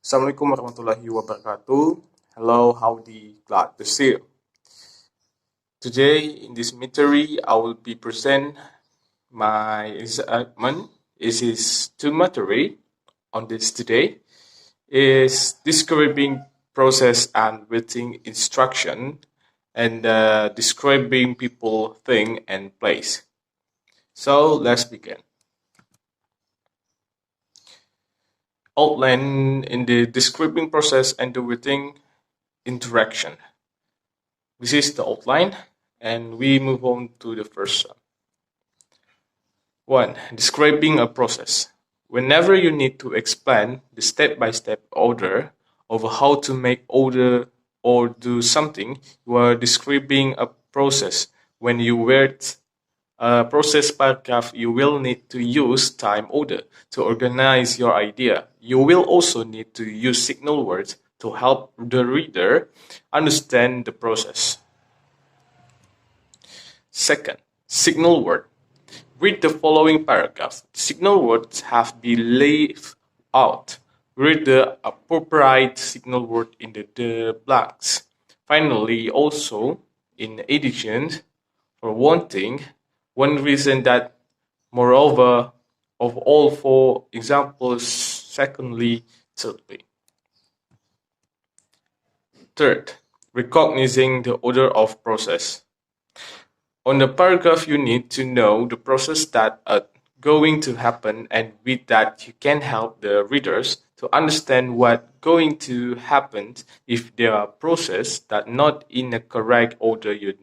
Assalamualaikum warahmatullahi wabarakatuh. Hello, howdy, glad to see you. Today in this material, I will be present my excitement. Is two material on this today is describing process and waiting instruction and describing people, thing, and place. So let's begin. Outline in the describing process and the waiting interaction. This is the outline, and we move on to the first one. Describing a process. Whenever you need to explain the step-by-step order of how to make order or do something, you are describing a process. When you write a process paragraph, you will need to use time order to organize your idea. You will also need to use signal words to help the reader understand the process. Second, signal word. Read the following paragraph. Signal words have been left out. Read the appropriate signal word in the blanks. Finally, also, in addition, for one thing, one reason that, moreover, of all four examples, secondly, thirdly. Third, recognizing the order of process. On the paragraph, you need to know the process that going to happen, and with that, you can help the readers to understand what going to happen if there are processes that not in the correct order you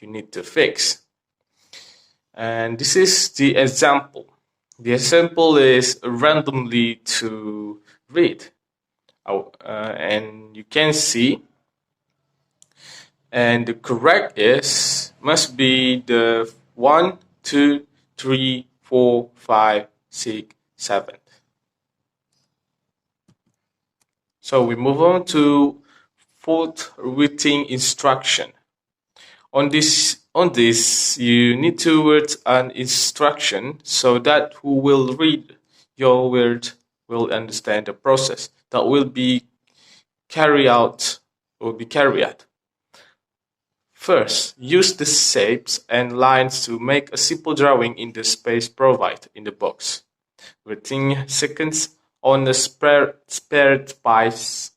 need to fix. And this is the example. The example is randomly to read. And you can see, and the correct must be the 1, 2, 3, 4, 5, 6, 7. So we move on to fourth writing instruction. On this, you need to write an instruction so that who will read your word will understand the process that will be carried out. First, use the shapes and lines to make a simple drawing in the space provided in the box. Writing seconds on a spared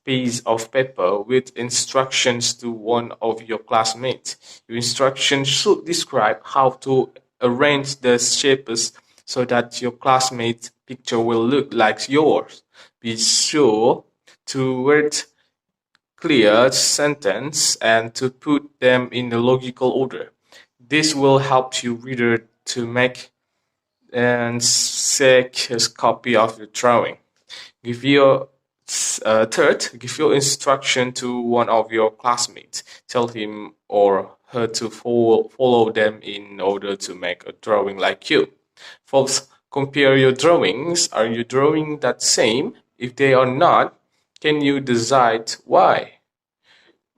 piece of paper with instructions to one of your classmates. Your instructions should describe how to arrange the shapes so that your classmate's picture will look like yours. Be sure to write clear sentence and to put them in a logical order. This will help your reader to make and take a copy of your drawing. Give your instruction to one of your classmates. Tell him or her to follow them in order to make a drawing like you. Folks, compare your drawings. Are you drawing that same? If they are not, can you decide why?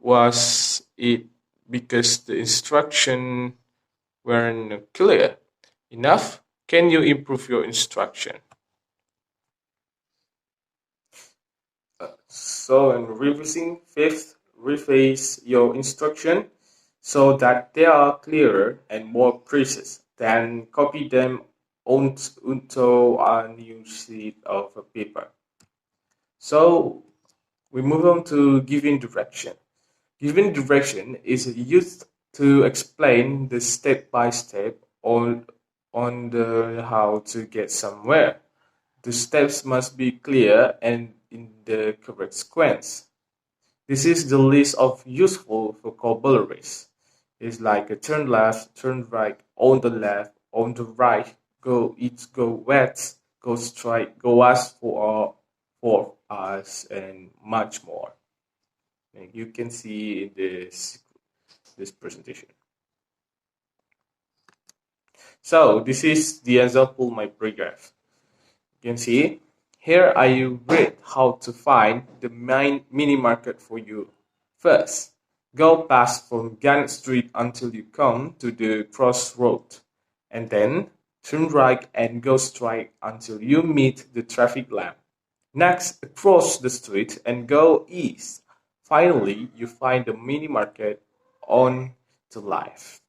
Was it because the instruction weren't clear enough? Can you improve your instruction? So in revising, fifth, revise your instruction so that they are clearer and more precise. Then copy them onto a new sheet of paper. So we move on to giving direction. Giving direction is used to explain the step-by-step on the how to get somewhere. The steps must be clear and in the correct sequence. This is the list of useful vocabularies. It's like a turn left, turn right, on the left, on the right, go east, go west, go straight, go west for us, and much more. And you can see in this presentation. So this is the example my paragraph. You can see here I read how to find the main mini market for you. First, go past from Gannett Street until you come to the crossroad, and then turn right and go straight until you meet the traffic lamp. Next, across the street and go east. Finally, you find the mini market on the left.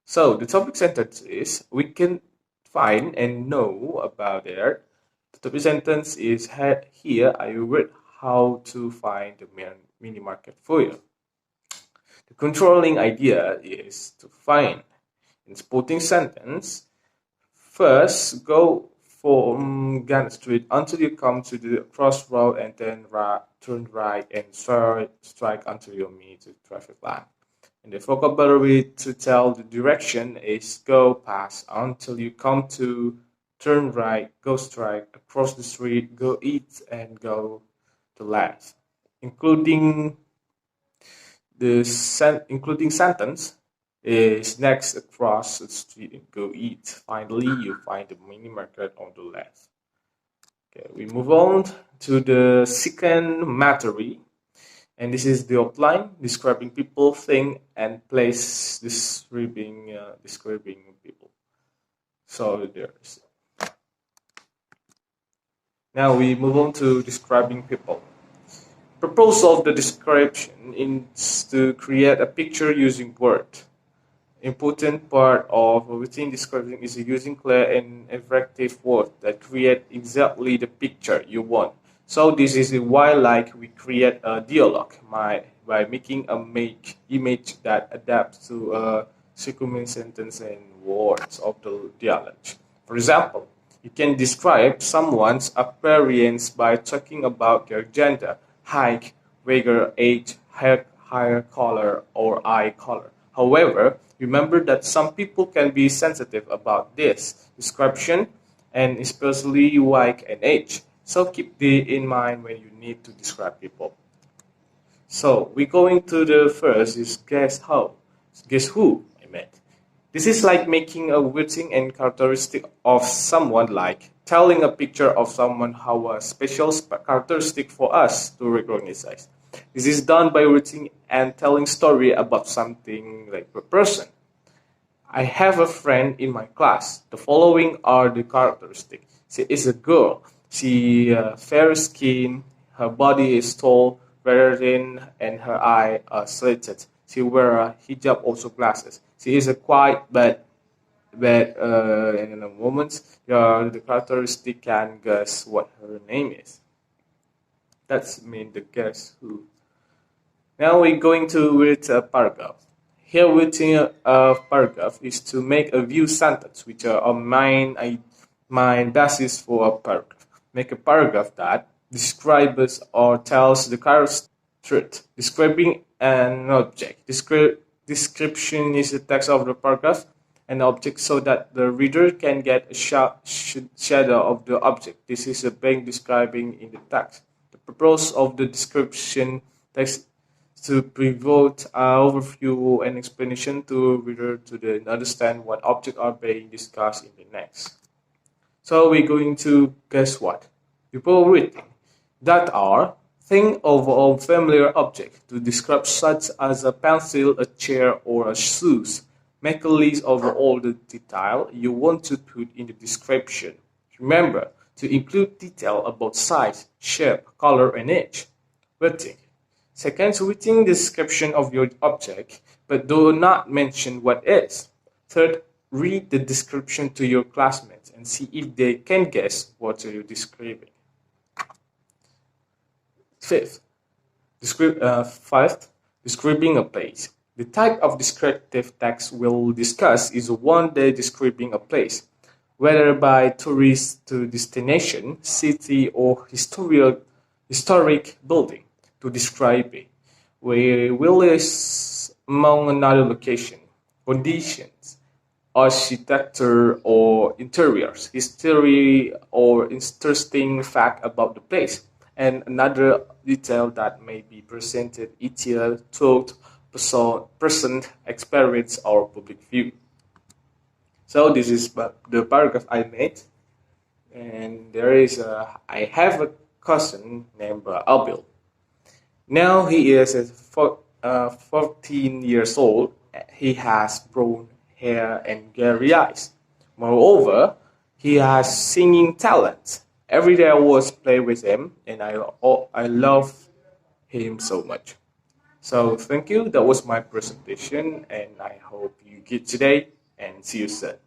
So the topic sentence is we can find and know about it. The topic sentence is here I read how to find the mini market for you. The controlling idea is to find. In supporting sentence, first go from Ghana Street until you come to the crossroad and then turn right and strike until you meet the traffic light. And the vocabulary to tell the direction is go past until you come to turn right, go straight, across the street, go east, and go to left. Including including sentence is next across the street and go eat. Finally, you find the mini market on the left. Okay, we move on to the second mastery. And this is the outline describing people, thing, and place describing people. So there's. Now we move on to describing people. Purpose of the description is to create a picture using words. Important part of routine description is using clear and effective words that create exactly the picture you want. So this is why we create a dialogue by making a image that adapts to a circumstantial sentence and words of the dialogue. For example, you can describe someone's appearance by talking about their gender, height, weight, age, hair color, or eye color. However, remember that some people can be sensitive about this description, and especially weight and age. So keep this in mind when you need to describe people. So we're going to the first is guess how. Guess who I met. This is like making a wording and characteristic of someone, like telling a picture of someone how a special characteristic for us to recognize. This is done by writing and telling story about something like a person. I have a friend in my class. The following are the characteristics. She is a girl. She fair skin. Her body is tall, very thin, and her eye are slitted. She wear a hijab, also glasses. She is a quiet but in a moment, the characteristic can guess what her name is. That's mean the guess who. Now we're going to read a paragraph. Here writing a paragraph is to make a view sentence, which are a main basis for a paragraph. Make a paragraph that describes or tells the truth, describing an object. Description is the text of the paragraph, an object, so that the reader can get a shadow of the object. This is a being describing in the text. The purpose of the description text to provide an overview and explanation to reader to understand what objects are being discussed in the next. So we're going to guess what? People written that are think of a familiar object to describe such as a pencil, a chair, or a shoes. Make a list of all the detail you want to put in the description. Remember to include detail about size, shape, color, and age. Writing. Second, writing the description of your object, but do not mention what is. Third, read the description to your classmates and see if they can guess what you're describing. Fifth, describing a place. The type of descriptive text we'll discuss is one that describing a place, whether by tourist to destination, city, or historic building. To describe it, we will list among another location, conditions, architecture or interiors, history or interesting fact about the place, and another detail that may be presented each year, told, present, experience, or public view. So this is the paragraph I made, and I have a cousin named Albil. Now he is 14 years old. He has brown hair and gray eyes. Moreover, he has singing talent Every day I was play with him, and I love him so much. So thank you. That was my presentation, and I hope you get today and see you soon.